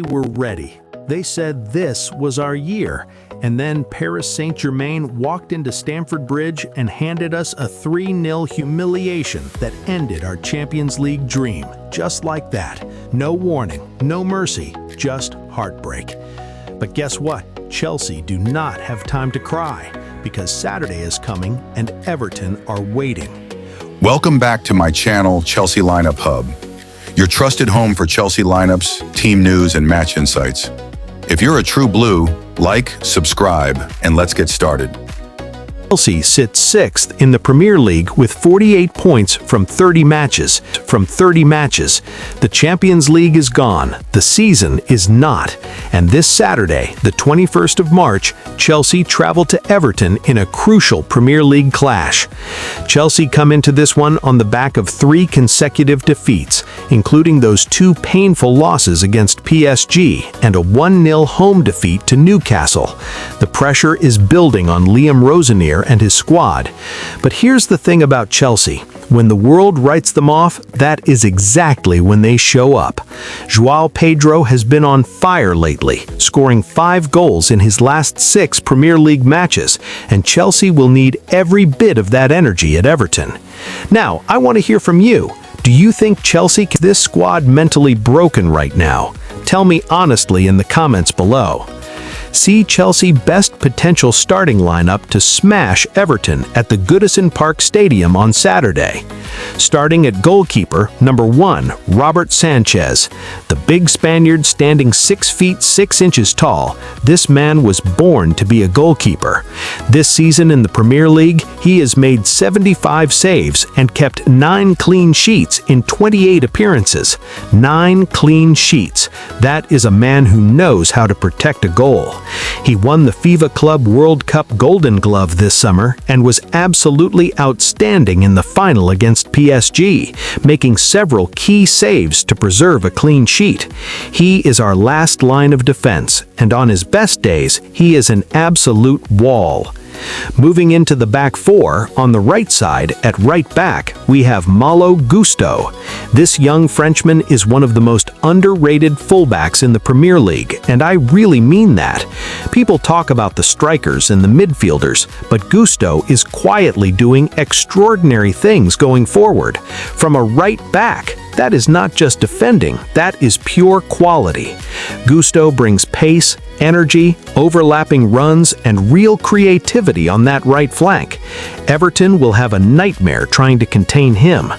were ready. They said this was our year, and then Paris Saint-Germain walked into Stamford Bridge and handed us a 3-0 humiliation that ended our Champions League dream. Just like that. No warning, no mercy, just heartbreak. But guess what? Chelsea do not have time to cry, because Saturday is coming and Everton are waiting. Welcome back to my channel, Chelsea Lineup Hub, your trusted home for Chelsea lineups, team news, and match insights. If you're a true blue, like, subscribe, and let's get started. Chelsea sits 6th in the Premier League with 48 points from 30 matches. The Champions League is gone, the season is not. And this Saturday, the 21st of March, Chelsea travel to Everton in a crucial Premier League clash. Chelsea come into this one on the back of 3 consecutive defeats, including those 2 painful losses against PSG and a 1-0 home defeat to Newcastle. The pressure is building on Liam Rosenior and his squad. But here's the thing about Chelsea. When the world writes them off, that is exactly when they show up. João Pedro has been on fire lately, scoring 5 goals in his last 6 Premier League matches, and Chelsea will need every bit of that energy at Everton. Now, I want to hear from you. Do you think Chelsea is this squad mentally broken right now? Tell me honestly in the comments below. See Chelsea best potential starting lineup to smash Everton at the Goodison Park Stadium on Saturday. Starting at goalkeeper, number 1, Robert Sanchez. The big Spaniard standing 6 feet 6 inches tall, this man was born to be a goalkeeper. This season in the Premier League, he has made 75 saves and kept 9 clean sheets in 28 appearances. 9 clean sheets. That is a man who knows how to protect a goal. He won the FIFA Club World Cup Golden Glove this summer and was absolutely outstanding in the final against PSG, making several key saves to preserve a clean sheet. He is our last line of defense, and on his best days, he is an absolute wall. Moving into the back 4, on the right side, at right back, we have Malo Gusto. This young Frenchman is one of the most underrated fullbacks in the Premier League, and I really mean that. People talk about the strikers and the midfielders, but Gusto is quietly doing extraordinary things going forward. From a right back, that is not just defending, that is pure quality. Gusto brings pace, energy, overlapping runs, and real creativity on that right flank. Everton will have a nightmare trying to contain him.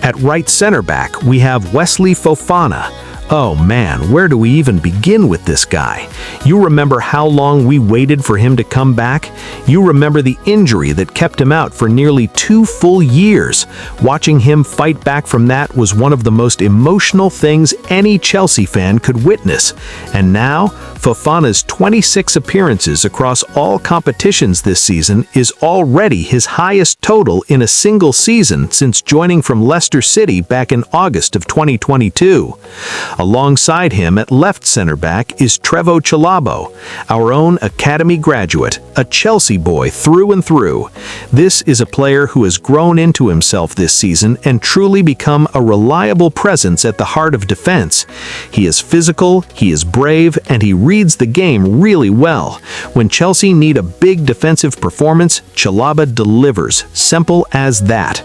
At right center back, we have Wesley Fofana. Oh man, where do we even begin with this guy? You remember how long we waited for him to come back? You remember the injury that kept him out for nearly 2 full years. Watching him fight back from that was one of the most emotional things any Chelsea fan could witness. And now, Fofana's 26 appearances across all competitions this season is already his highest total in a single season since joining from Leicester City back in August of 2022. Alongside him at left center back is Trevoh Chalobah, our own academy graduate, a Chelsea boy through and through. This is a player who has grown into himself this season and truly become a reliable presence at the heart of defense. He is physical, he is brave, and he reads the game really well. When Chelsea need a big defensive performance, Chalobah delivers. Simple as that.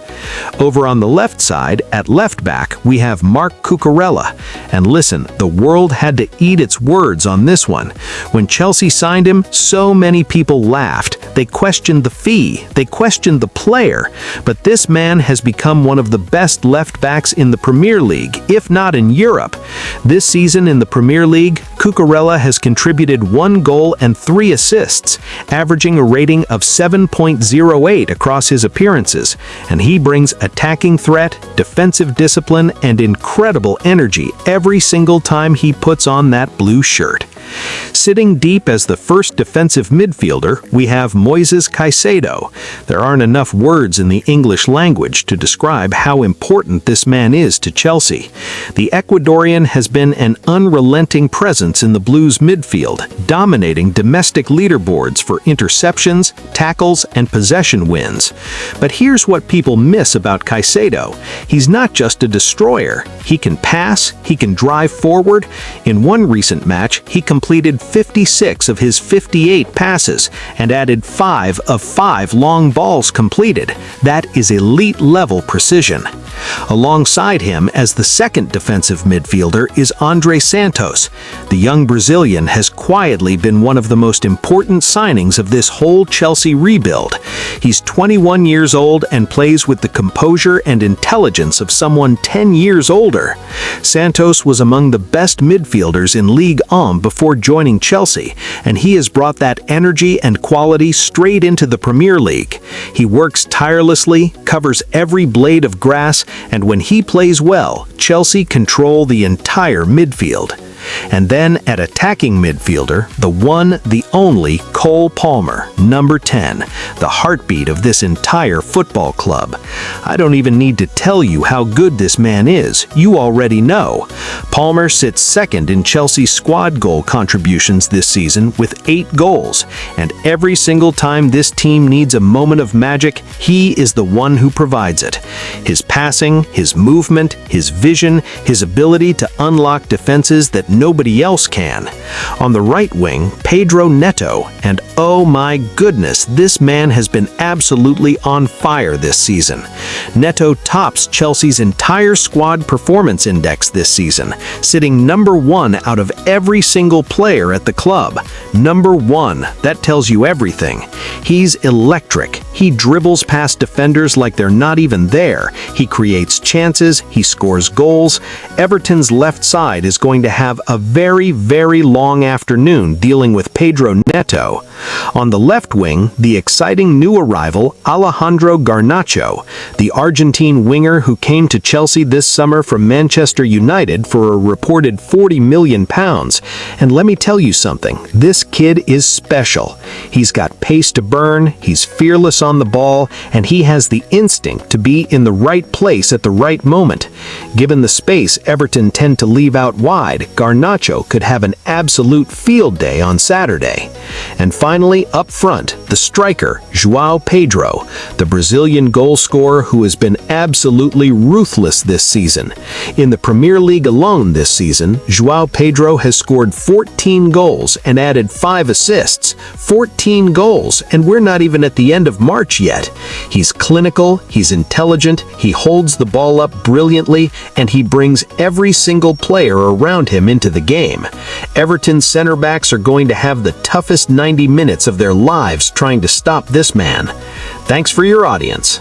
Over on the left side, at left back, we have Marc Cucurella. And listen, the world had to eat its words on this one. When Chelsea signed him, so many people laughed. They questioned the fee, they questioned the player. But this man has become one of the best left backs in the Premier League, if not in Europe. This season in the Premier League, Cucurella has contributed 1 goal and 3 assists, averaging a rating of 7.08 across his appearances, and he brings attacking threat, defensive discipline, and incredible energy every single time he puts on that blue shirt. Sitting deep as the first defensive midfielder, we have Moises Caicedo. There aren't enough words in the English language to describe how important this man is to Chelsea. The Ecuadorian has been an unrelenting presence in the Blues midfield, dominating domestic leaderboards for interceptions, tackles, and possession wins. But here's what people miss about Caicedo. He's not just a destroyer. He can pass, he can drive forward. In one recent match, he completed 56 of his 58 passes and added 5 of 5 long balls completed. That is elite-level precision. Alongside him as the second defensive midfielder is Andre Santos. The young Brazilian has quietly been one of the most important signings of this whole Chelsea rebuild. He's 21 years old and plays with the composure and intelligence of someone 10 years older. Santos was among the best midfielders in Ligue 1 before joining Chelsea, and he has brought that energy and quality straight into the Premier League. He works tirelessly, covers every blade of grass, and when he plays well, Chelsea control the entire midfield. And then at attacking midfielder, the one, the only Cole Palmer, number 10, the heartbeat of this entire football club. I don't even need to tell you how good this man is. You already know. Palmer sits second in Chelsea's squad goal contributions this season with 8 goals, and every single time this team needs a moment of magic, he is the one who provides it. His passing, his movement, his vision, his ability to unlock defenses that nobody else can. On the right wing, Pedro Neto, and oh my goodness, this man has been absolutely on fire this season. Neto tops Chelsea's entire squad performance index this season, sitting number 1 out of every single player at the club. Number 1, that tells you everything. He's electric. He dribbles past defenders like they're not even there. He creates chances, he scores goals. Everton's left side is going to have a very, very long afternoon dealing with Pedro Neto. On the left wing, the exciting new arrival Alejandro Garnacho, the Argentine winger who came to Chelsea this summer from Manchester United for a reported £40 million. And let me tell you something, this kid is special. He's got pace to burn, he's fearless on the ball, and he has the instinct to be in the right place at the right moment. Given the space Everton tend to leave out wide, Garnacho could have an absolute field day on Saturday. And finally, up front, the striker, João Pedro, the Brazilian goal scorer who has been absolutely ruthless this season. In the Premier League alone this season, João Pedro has scored 14 goals and added 5 assists. 14 goals, and we're not even at the end of March yet. He's clinical, he's intelligent, he holds the ball up brilliantly, and he brings every single player around him into the game. Everton's center backs are going to have the toughest 90 minutes of their lives trying to stop this man. Thanks for your audience.